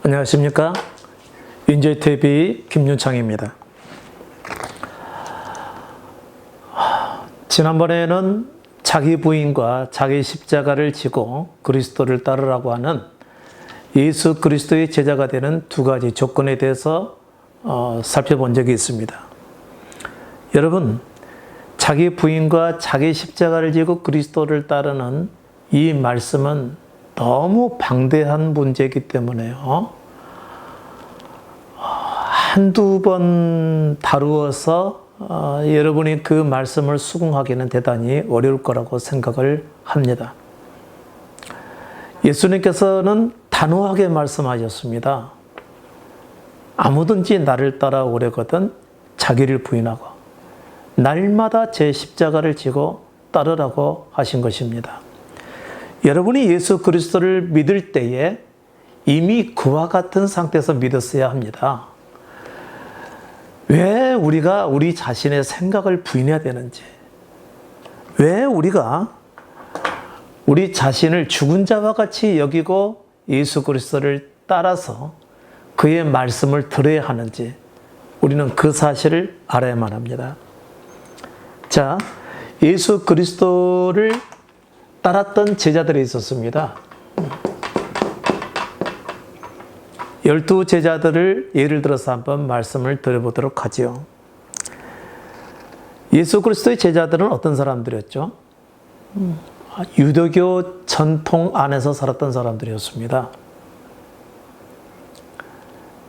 안녕하십니까? 인조이TV 김윤창입니다. 지난번에는 자기 부인과 자기 십자가를 지고 그리스도를 따르라고 하는 예수 그리스도의 제자가 되는 두 가지 조건에 대해서 살펴본 적이 있습니다. 여러분, 자기 부인과 자기 십자가를 지고 그리스도를 따르는 이 말씀은 너무 방대한 문제이기 때문에요. 한두 번 다루어서 여러분이 그 말씀을 수긍하기는 대단히 어려울 거라고 생각을 합니다. 예수님께서는 단호하게 말씀하셨습니다. 아무든지 나를 따라오려거든 자기를 부인하고 날마다 제 십자가를 지고 따르라고 하신 것입니다. 여러분이 예수 그리스도를 믿을 때에 이미 그와 같은 상태에서 믿었어야 합니다. 왜 우리가 우리 자신의 생각을 부인해야 되는지, 왜 우리가 우리 자신을 죽은 자와 같이 여기고 예수 그리스도를 따라서 그의 말씀을 들어야 하는지 우리는 그 사실을 알아야만 합니다. 자, 예수 그리스도를 따랐던 제자들이 있었습니다. 12 제자들을 예를 들어서 한번 말씀을 드려보도록 하지요. 예수 그리스도의 제자들은 어떤 사람들이었죠? 유대교 전통 안에서 살았던 사람들이었습니다.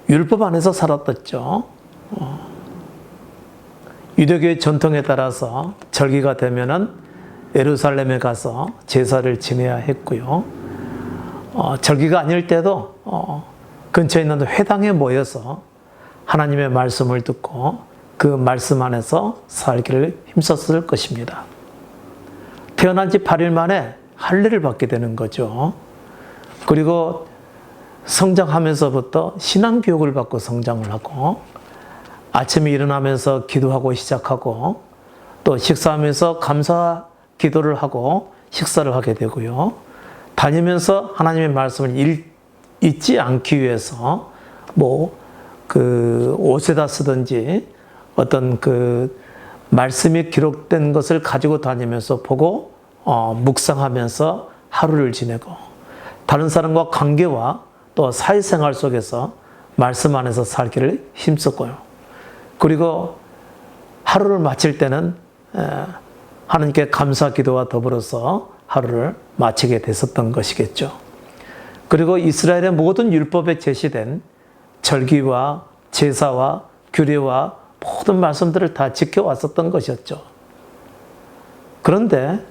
율법 안에서 살았었죠. 유대교의 전통에 따라서 절기가 되면은 예루살렘에 가서 제사를 지내야 했고요. 절기가 아닐 때도 근처에 있는 회당에 모여서 하나님의 말씀을 듣고 그 말씀 안에서 살기를 힘썼을 것입니다. 태어난 지 8일 만에 할례를 받게 되는 거죠. 그리고 성장하면서부터 신앙교육을 받고 성장을 하고 아침에 일어나면서 기도하고 시작하고 또 식사하면서 감사 기도를 하고 식사를 하게 되고요. 다니면서 하나님의 말씀을 잊지 않기 위해서 옷에다 쓰든지 어떤 그 말씀이 기록된 것을 가지고 다니면서 보고 묵상하면서 하루를 지내고 다른 사람과 관계와 또 사회생활 속에서 말씀 안에서 살기를 힘썼고요. 그리고 하루를 마칠 때는 하나님께 감사 기도와 더불어서 하루를 마치게 됐었던 것이겠죠. 그리고 이스라엘의 모든 율법에 제시된 절기와 제사와 규례와 모든 말씀들을 다 지켜왔었던 것이었죠. 그런데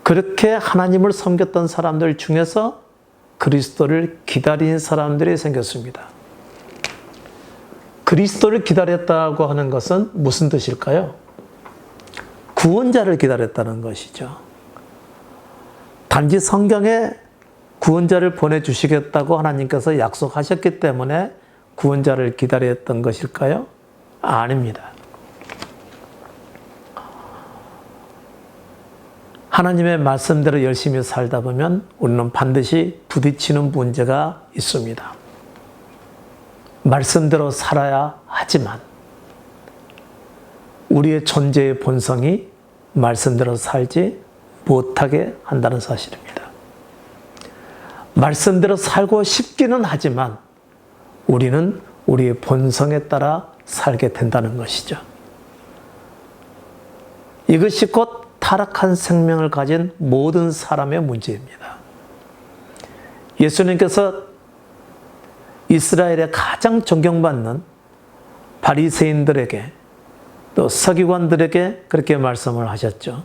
그렇게 하나님을 섬겼던 사람들 중에서 그리스도를 기다린 사람들이 생겼습니다. 그리스도를 기다렸다고 하는 것은 무슨 뜻일까요? 구원자를 기다렸다는 것이죠. 단지 성경에 구원자를 보내주시겠다고 하나님께서 약속하셨기 때문에 구원자를 기다렸던 것일까요? 아닙니다. 하나님의 말씀대로 열심히 살다 보면 우리는 반드시 부딪히는 문제가 있습니다. 말씀대로 살아야 하지만 우리의 존재의 본성이 말씀대로 살지 못하게 한다는 사실입니다. 말씀대로 살고 싶기는 하지만 우리는 우리의 본성에 따라 살게 된다는 것이죠. 이것이 곧 타락한 생명을 가진 모든 사람의 문제입니다. 예수님께서 이스라엘의 가장 존경받는 바리새인들에게 또 서기관들에게 그렇게 말씀을 하셨죠.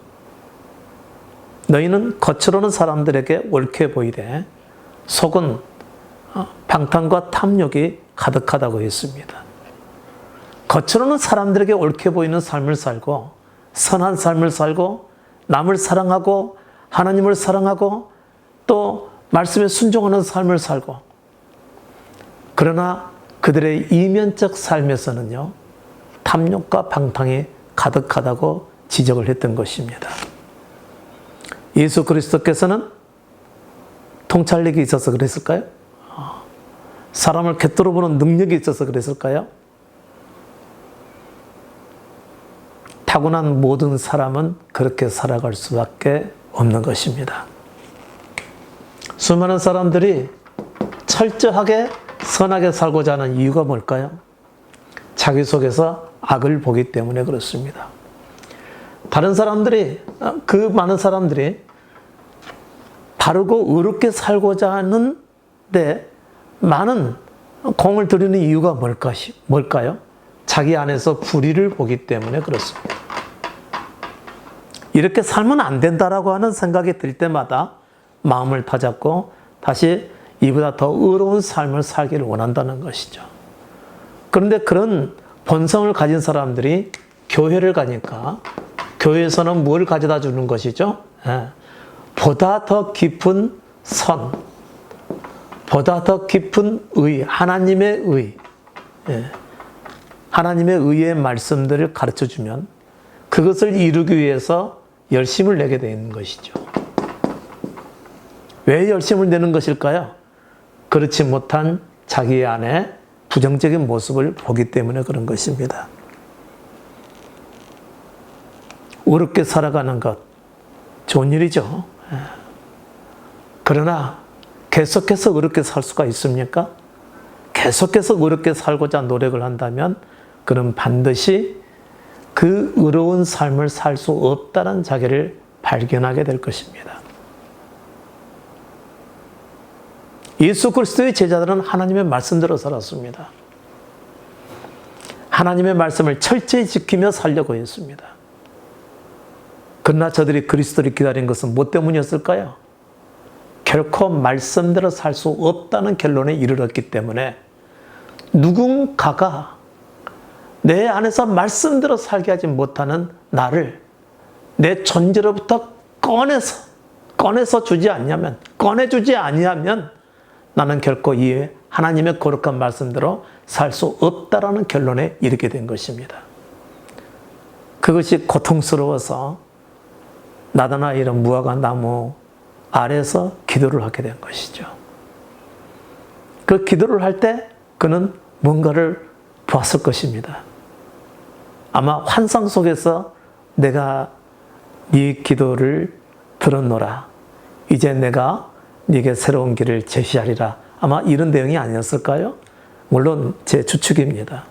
너희는 겉으로는 사람들에게 옳게 보이되 속은 방탕과 탐욕이 가득하다고 했습니다. 겉으로는 사람들에게 옳게 보이는 삶을 살고 선한 삶을 살고 남을 사랑하고 하나님을 사랑하고 또 말씀에 순종하는 삶을 살고 그러나 그들의 이면적 삶에서는요, 탐욕과 방탕이 가득하다고 지적을 했던 것입니다. 예수 그리스도께서는 통찰력이 있어서 그랬을까요? 사람을 곁들어 보는 능력이 있어서 그랬을까요? 타고난 모든 사람은 그렇게 살아갈 수밖에 없는 것입니다. 수많은 사람들이 철저하게 선하게 살고자 하는 이유가 뭘까요? 자기 속에서 악을 보기 때문에 그렇습니다. 다른 사람들이, 그 많은 사람들이 바르고 의롭게 살고자 하는데 많은 공을 들이는 이유가 뭘까요? 자기 안에서 불의를 보기 때문에 그렇습니다. 이렇게 살면 안 된다라고 하는 생각이 들 때마다 마음을 다잡고 다시 이보다 더 의로운 삶을 살기를 원한다는 것이죠. 그런데 그런 본성을 가진 사람들이 교회를 가니까 교회에서는 뭘 가져다 주는 것이죠? 보다 더 깊은 선, 보다 더 깊은 의, 하나님의 의, 하나님의 의의 말씀들을 가르쳐 주면 그것을 이루기 위해서 열심을 내게 되는 것이죠. 왜 열심을 내는 것일까요? 그렇지 못한 자기 안에 부정적인 모습을 보기 때문에 그런 것입니다. 어렵게 살아가는 것, 좋은 일이죠. 그러나 계속해서 어렵게 살 수가 있습니까? 계속해서 어렵게 살고자 노력을 한다면 그는 반드시 그 의로운 삶을 살 수 없다는 자기를 발견하게 될 것입니다. 예수 그리스도의 제자들은 하나님의 말씀대로 살았습니다. 하나님의 말씀을 철저히 지키며 살려고 했습니다. 그러나 저들이 그리스도를 기다린 것은 뭐 때문이었을까요? 결코 말씀대로 살 수 없다는 결론에 이르렀기 때문에 누군가가 내 안에서 말씀대로 살게 하지 못하는 나를 내 존재로부터 꺼내서 주지 않냐면, 꺼내주지 아니하면 나는 결코 이 하나님의 거룩한 말씀대로 살 수 없다라는 결론에 이르게 된 것입니다. 그것이 고통스러워서 나다나 이런 무화과 나무 아래서 기도를 하게 된 것이죠. 그 기도를 할 때 그는 뭔가를 보았을 것입니다. 아마 환상 속에서 내가 네 기도를 들었노라. 이제 내가 네게 새로운 길을 제시하리라. 아마 이런 내용이 아니었을까요? 물론 제 추측입니다.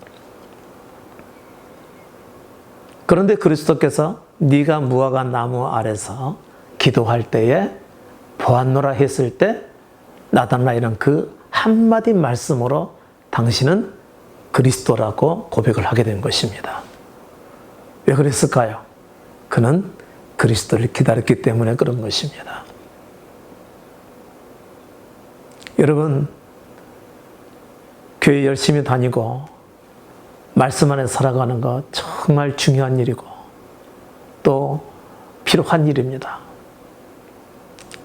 그런데 그리스도께서 네가 무화과 나무 아래서 기도할 때에 보았노라 했을 때 나타나는 그 한마디 말씀으로 당신은 그리스도라고 고백을 하게 된 것입니다. 왜 그랬을까요? 그는 그리스도를 기다렸기 때문에 그런 것입니다. 여러분, 교회 열심히 다니고 말씀 안에 살아가는 것 정말 중요한 일이고 또 필요한 일입니다.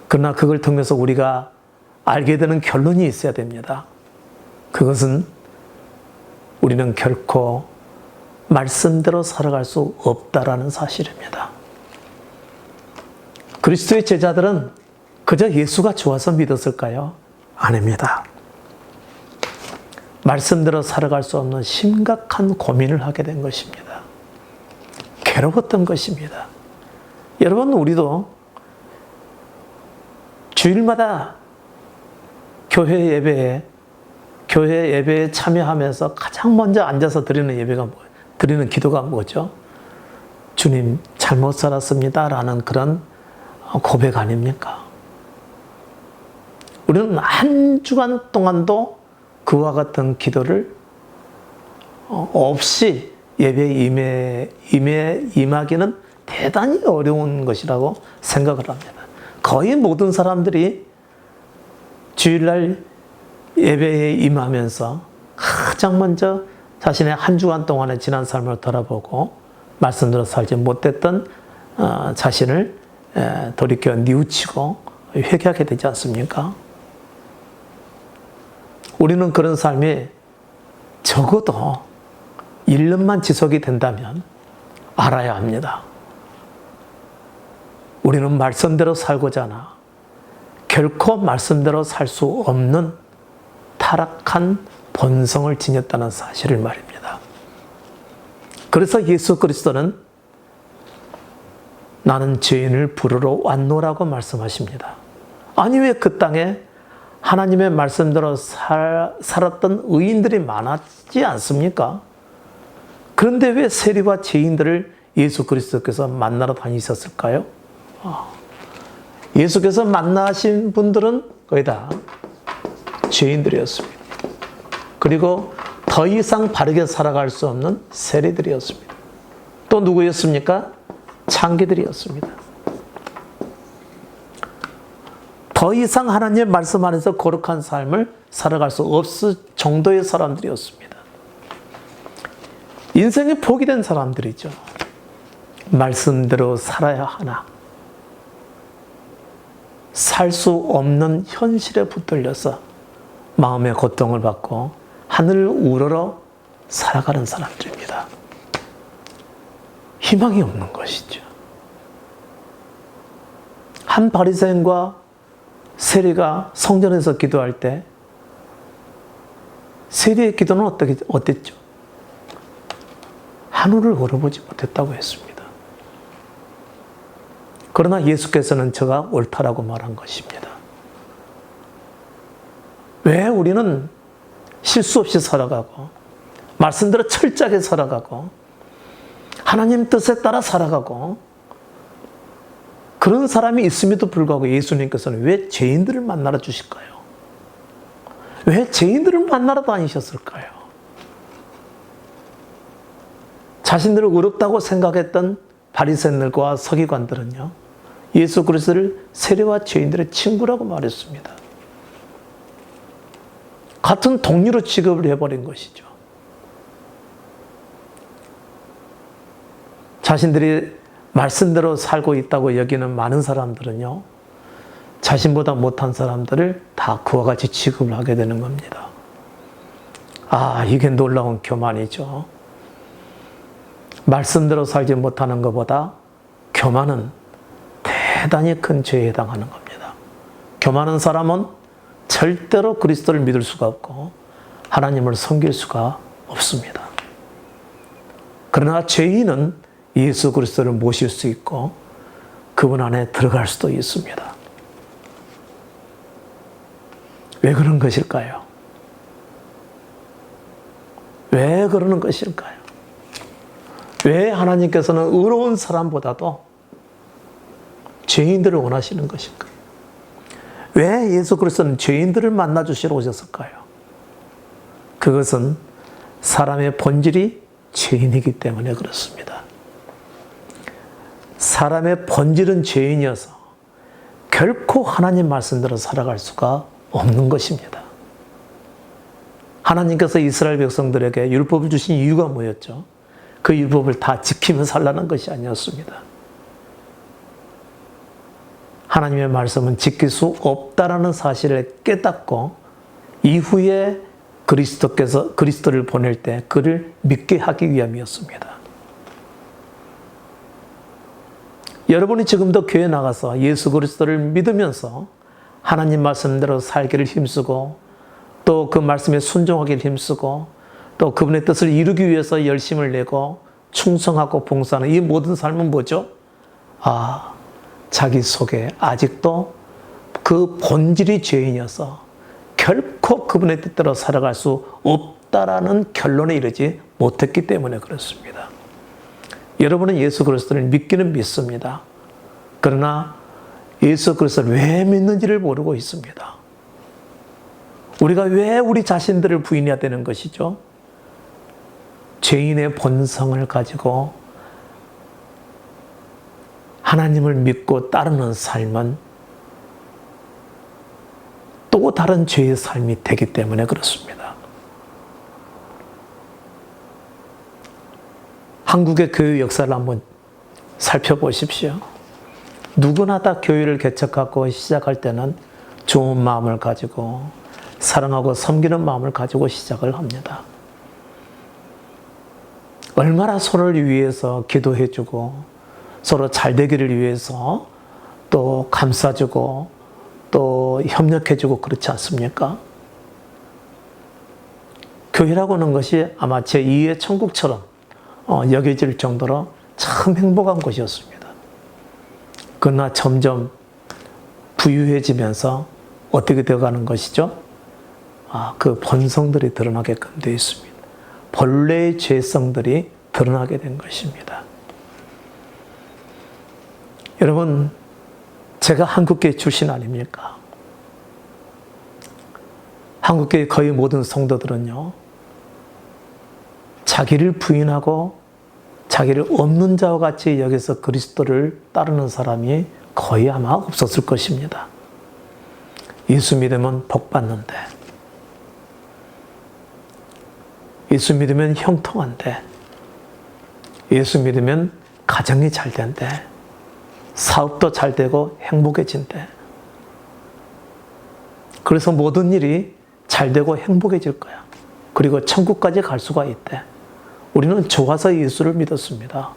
그러나 그걸 통해서 우리가 알게 되는 결론이 있어야 됩니다. 그것은 우리는 결코 말씀대로 살아갈 수 없다라는 사실입니다. 그리스도의 제자들은 그저 예수가 좋아서 믿었을까요? 아닙니다. 말씀대로 살아갈 수 없는 심각한 고민을 하게 된 것입니다. 괴로웠던 것입니다. 여러분, 우리도 주일마다 교회 예배에 참여하면서 가장 먼저 앉아서 드리는 기도가 뭐죠? 주님, 잘못 살았습니다. 라는 그런 고백 아닙니까? 우리는 한 주간 동안도 그와 같은 기도를 없이 예배에 임하기는 대단히 어려운 것이라고 생각을 합니다. 거의 모든 사람들이 주일날 예배에 임하면서 가장 먼저 자신의 한 주간 동안의 지난 삶을 돌아보고 말씀대로 살지 못했던 자신을 돌이켜 뉘우치고 회개하게 되지 않습니까? 우리는 그런 삶이 적어도 1년만 지속이 된다면 알아야 합니다. 우리는 말씀대로 살고자 하나 결코 말씀대로 살 수 없는 타락한 본성을 지녔다는 사실을 말입니다. 그래서 예수 그리스도는 나는 죄인을 부르러 왔노라고 말씀하십니다. 아니 왜 그 땅에 하나님의 말씀대로 살았던 의인들이 많았지 않습니까? 그런데 왜 세리와 죄인들을 예수 그리스도께서 만나러 다니셨을까요? 예수께서 만나신 분들은 거의 다 죄인들이었습니다. 그리고 더 이상 바르게 살아갈 수 없는 세리들이었습니다. 또 누구였습니까? 창기들이었습니다. 더 이상 하나님의 말씀 안에서 거룩한 삶을 살아갈 수 없을 정도의 사람들이었습니다. 인생이 포기된 사람들이죠. 말씀대로 살아야 하나. 살 수 없는 현실에 붙들려서 마음의 고통을 받고 하늘을 우러러 살아가는 사람들입니다. 희망이 없는 것이죠. 한 바리새인과 세리가 성전에서 기도할 때 세리의 기도는 어땠죠? 하늘을 우러보지 못했다고 했습니다. 그러나 예수께서는 저가 옳다라고 말한 것입니다. 왜 우리는 실수 없이 살아가고 말씀대로 철저하게 살아가고 하나님 뜻에 따라 살아가고 그런 사람이 있음에도 불구하고 예수님께서는 왜 죄인들을 만나러 주실까요? 왜 죄인들을 만나러 다니셨을까요? 자신들을 어렵다고 생각했던 바리새인들과 서기관들은요, 예수 그리스도를 세리와 죄인들의 친구라고 말했습니다. 같은 동료로 취급을 해버린 것이죠. 자신들이 말씀대로 살고 있다고 여기는 많은 사람들은요, 자신보다 못한 사람들을 다 그와 같이 취급을 하게 되는 겁니다. 이게 놀라운 교만이죠. 말씀대로 살지 못하는 것보다 교만은 대단히 큰 죄에 해당하는 겁니다. 교만한 사람은 절대로 그리스도를 믿을 수가 없고 하나님을 섬길 수가 없습니다. 그러나 죄인은 예수 그리스도를 모실 수 있고 그분 안에 들어갈 수도 있습니다. 왜 그런 것일까요? 왜 그러는 것일까요? 왜 하나님께서는 의로운 사람보다도 죄인들을 원하시는 것일까요? 왜 예수 그리스도는 죄인들을 만나 주시러 오셨을까요? 그것은 사람의 본질이 죄인이기 때문에 그렇습니다. 사람의 본질은 죄인이어서 결코 하나님 말씀대로 살아갈 수가 없는 것입니다. 하나님께서 이스라엘 백성들에게 율법을 주신 이유가 뭐였죠? 그 율법을 다 지키며 살라는 것이 아니었습니다. 하나님의 말씀은 지킬 수 없다라는 사실을 깨닫고 이후에 그리스도를 보낼 때 그를 믿게 하기 위함이었습니다. 여러분이 지금도 교회 나가서 예수 그리스도를 믿으면서 하나님 말씀대로 살기를 힘쓰고 또 그 말씀에 순종하기를 힘쓰고 또 그분의 뜻을 이루기 위해서 열심을 내고 충성하고 봉사하는 이 모든 삶은 뭐죠? 자기 속에 아직도 그 본질이 죄인이어서 결코 그분의 뜻대로 살아갈 수 없다라는 결론에 이르지 못했기 때문에 그렇습니다. 여러분은 예수 그리스도를 믿기는 믿습니다. 그러나 예수 그리스도를 왜 믿는지를 모르고 있습니다. 우리가 왜 우리 자신들을 부인해야 되는 것이죠? 죄인의 본성을 가지고 하나님을 믿고 따르는 삶은 또 다른 죄의 삶이 되기 때문에 그렇습니다. 한국의 교회 역사를 한번 살펴보십시오. 누구나 다 교회를 개척하고 시작할 때는 좋은 마음을 가지고 사랑하고 섬기는 마음을 가지고 시작을 합니다. 얼마나 서로를 위해서 기도해주고 서로 잘 되기를 위해서 또 감싸주고 또 협력해주고 그렇지 않습니까? 교회라고 하는 것이 아마 제2의 천국처럼 여겨질 정도로 참 행복한 곳이었습니다. 그러나 점점 부유해지면서 어떻게 되어가는 것이죠? 그 본성들이 드러나게끔 되어 있습니다. 본래의 죄성들이 드러나게 된 것입니다. 여러분, 제가 한국교회 출신 아닙니까? 한국교회 거의 모든 성도들은요, 자기를 부인하고 자기를 없는 자와 같이 여기서 그리스도를 따르는 사람이 거의 아마 없었을 것입니다. 예수 믿으면 복 받는데, 예수 믿으면 형통한데, 예수 믿으면 가정이 잘 된대, 사업도 잘 되고 행복해진대. 그래서 모든 일이 잘 되고 행복해질 거야. 그리고 천국까지 갈 수가 있대. 우리는 좋아서 예수를 믿었습니다.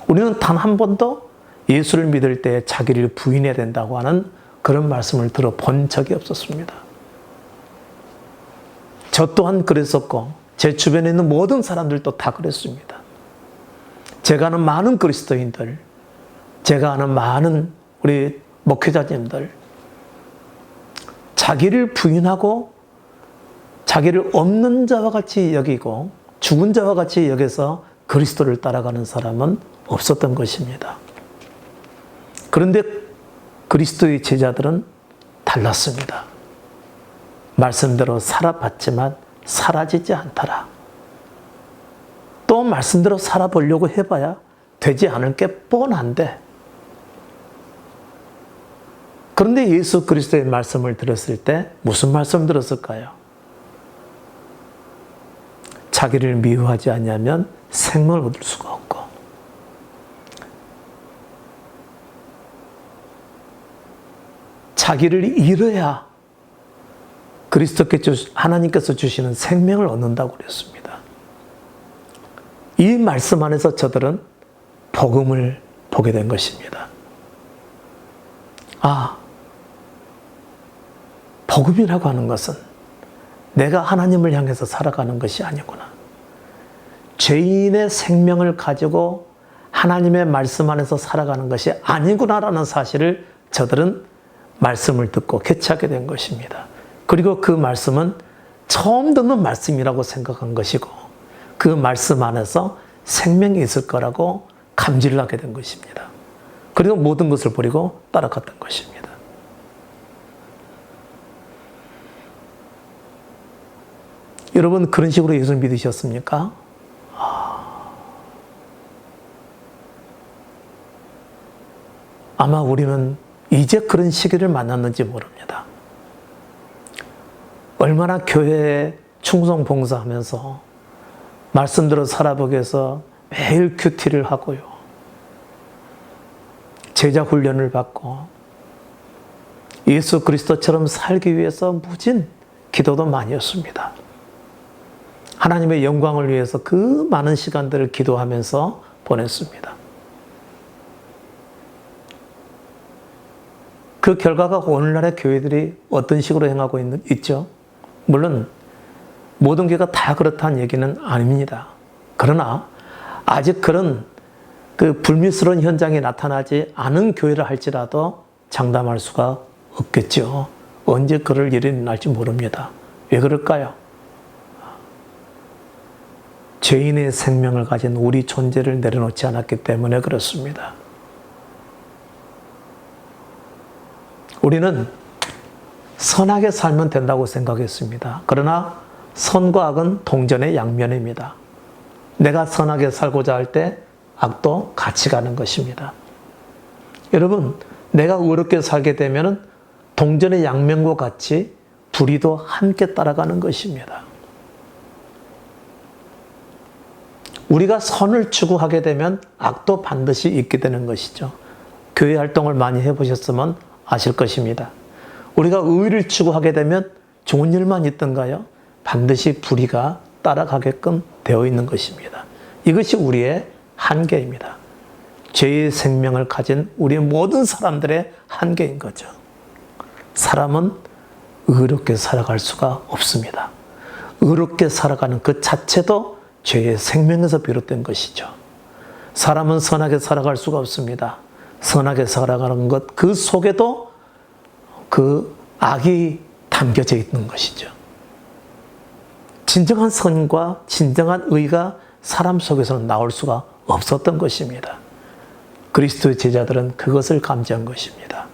우리는 단 한 번도 예수를 믿을 때 자기를 부인해야 된다고 하는 그런 말씀을 들어본 적이 없었습니다. 저 또한 그랬었고 제 주변에 있는 모든 사람들도 다 그랬습니다. 제가 아는 많은 그리스도인들, 제가 아는 많은 우리 목회자님들, 자기를 부인하고 자기를 없는 자와 같이 여기고 죽은 자와 같이 여겨서 그리스도를 따라가는 사람은 없었던 것입니다. 그런데 그리스도의 제자들은 달랐습니다. 말씀대로 살아봤지만 사라지지 않더라. 또 말씀대로 살아보려고 해봐야 되지 않을 게 뻔한데, 그런데 예수 그리스도의 말씀을 들었을 때 무슨 말씀 들었을까요? 자기를 미워하지 않으면 생명을 얻을 수가 없고, 자기를 잃어야 하나님께서 주시는 생명을 얻는다고 그랬습니다. 이 말씀 안에서 저들은 복음을 보게 된 것입니다. 복음이라고 하는 것은 내가 하나님을 향해서 살아가는 것이 아니구나. 죄인의 생명을 가지고 하나님의 말씀 안에서 살아가는 것이 아니구나라는 사실을 저들은 말씀을 듣고 개척하게 된 것입니다. 그리고 그 말씀은 처음 듣는 말씀이라고 생각한 것이고, 그 말씀 안에서 생명이 있을 거라고 감지를 하게 된 것입니다. 그리고 모든 것을 버리고 따라갔던 것입니다. 여러분, 그런 식으로 예수를 믿으셨습니까? 아마 우리는 이제 그런 시기를 만났는지 모릅니다. 얼마나 교회에 충성 봉사하면서 말씀대로 살아보기 위해서 매일 큐티를 하고요. 제자 훈련을 받고 예수 그리스도처럼 살기 위해서 무진 기도도 많이 했습니다. 하나님의 영광을 위해서 그 많은 시간들을 기도하면서 보냈습니다. 그 결과가 오늘날의 교회들이 어떤 식으로 행하고 있죠? 물론 모든 교회가 다 그렇다는 얘기는 아닙니다. 그러나 아직 그런 그 불미스러운 현장이 나타나지 않은 교회를 할지라도 장담할 수가 없겠죠. 언제 그럴 일이 날지 모릅니다. 왜 그럴까요? 죄인의 생명을 가진 우리 존재를 내려놓지 않았기 때문에 그렇습니다. 우리는 선하게 살면 된다고 생각했습니다. 그러나 선과 악은 동전의 양면입니다. 내가 선하게 살고자 할 때 악도 같이 가는 것입니다. 여러분, 내가 의롭게 살게 되면 동전의 양면과 같이 불의도 함께 따라가는 것입니다. 우리가 선을 추구하게 되면 악도 반드시 있게 되는 것이죠. 교회 활동을 많이 해보셨으면 아실 것입니다. 우리가 의를 추구하게 되면 좋은 일만 있던가요? 반드시 불의가 따라가게끔 되어 있는 것입니다. 이것이 우리의 한계입니다. 죄의 생명을 가진 우리 모든 사람들의 한계인 거죠. 사람은 의롭게 살아갈 수가 없습니다. 의롭게 살아가는 그 자체도 죄의 생명에서 비롯된 것이죠. 사람은 선하게 살아갈 수가 없습니다. 선하게 살아가는 것, 그 속에도 그 악이 담겨져 있는 것이죠. 진정한 선과 진정한 의가 사람 속에서는 나올 수가 없었던 것입니다. 그리스도의 제자들은 그것을 감지한 것입니다.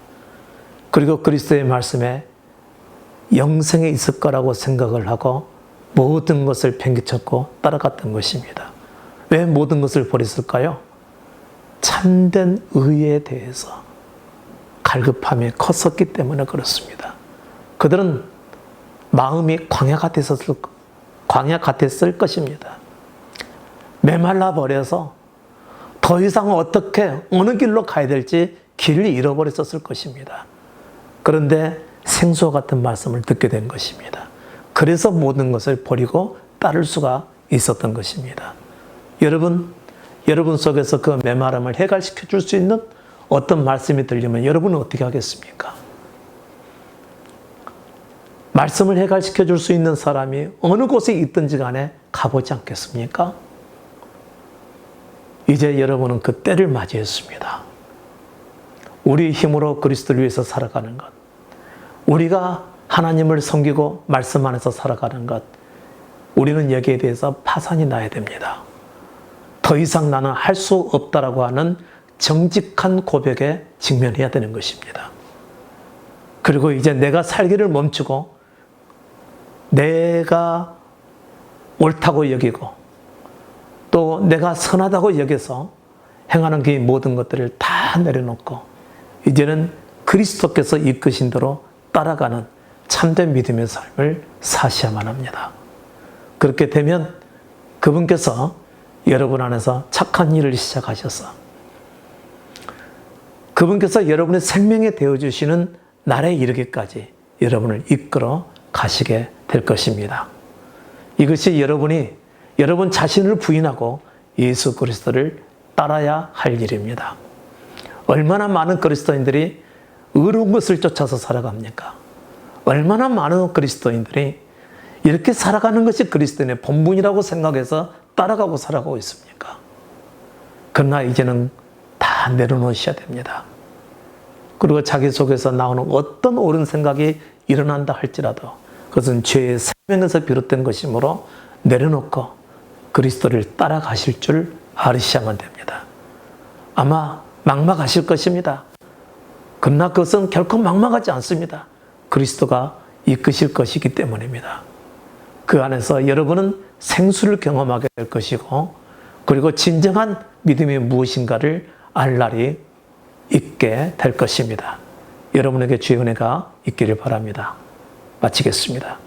그리고 그리스도의 말씀에 영생에 있을 거라고 생각을 하고 모든 것을 팽개쳤고 따라갔던 것입니다. 왜 모든 것을 버렸을까요? 참된 의에 대해서 갈급함이 컸었기 때문에 그렇습니다. 그들은 마음이 광야 같았을 것입니다. 메말라 버려서 더 이상 어떻게 어느 길로 가야 될지 길을 잃어버렸었을 것입니다. 그런데 생수와 같은 말씀을 듣게 된 것입니다. 그래서 모든 것을 버리고 따를 수가 있었던 것입니다. 여러분 속에서 그 메마름을 해결시켜 줄 수 있는 어떤 말씀이 들리면 여러분은 어떻게 하겠습니까? 말씀을 해결시켜 줄 수 있는 사람이 어느 곳에 있든지 간에 가보지 않겠습니까? 이제 여러분은 그 때를 맞이했습니다. 우리 힘으로 그리스도를 위해서 살아가는 것, 우리가 하나님을 섬기고 말씀 안에서 살아가는 것, 우리는 여기에 대해서 파산이 나야 됩니다. 더 이상 나는 할 수 없다라고 하는 정직한 고백에 직면해야 되는 것입니다. 그리고 이제 내가 살기를 멈추고 내가 옳다고 여기고 또 내가 선하다고 여겨서 행하는 그 모든 것들을 다 내려놓고 이제는 그리스도께서 이끄신 대로 따라가는 참된 믿음의 삶을 사셔야만 합니다. 그렇게 되면 그분께서 여러분 안에서 착한 일을 시작하셔서 그분께서 여러분의 생명에 되어주시는 날에 이르기까지 여러분을 이끌어 가시게 될 것입니다. 이것이 여러분 자신을 부인하고 예수 그리스도를 따라야 할 일입니다. 얼마나 많은 그리스도인들이 의로운 것을 쫓아서 살아갑니까? 얼마나 많은 그리스도인들이 이렇게 살아가는 것이 그리스도인의 본분이라고 생각해서 따라가고 살아가고 있습니까? 그러나 이제는 다 내려놓으셔야 됩니다. 그리고 자기 속에서 나오는 어떤 옳은 생각이 일어난다 할지라도 그것은 죄의 생명에서 비롯된 것이므로 내려놓고 그리스도를 따라가실 줄 알으셔야만 됩니다. 아마 막막하실 것입니다. 그러나 그것은 결코 막막하지 않습니다. 그리스도가 이끄실 것이기 때문입니다. 그 안에서 여러분은 생수를 경험하게 될 것이고 그리고 진정한 믿음이 무엇인가를 알 날이 있게 될 것입니다. 여러분에게 주의 은혜가 있기를 바랍니다. 마치겠습니다.